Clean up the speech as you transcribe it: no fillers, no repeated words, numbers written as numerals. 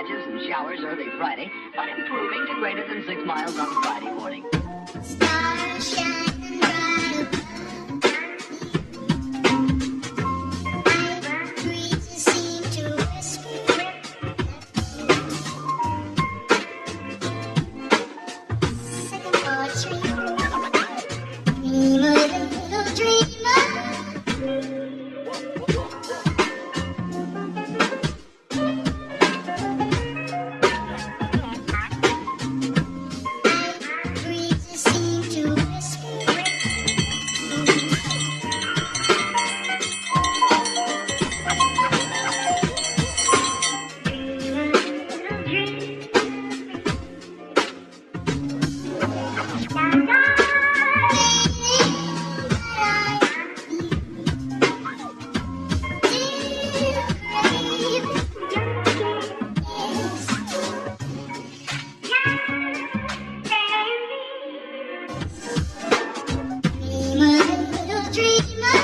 patches and showers early Friday, but improving to greater than 6 miles on Friday morning. Stars shining bright above. Breezes seem to whisper. Second poetry. Dream a little dreamer. Breezes seem to whisper. Dream a little dreamer.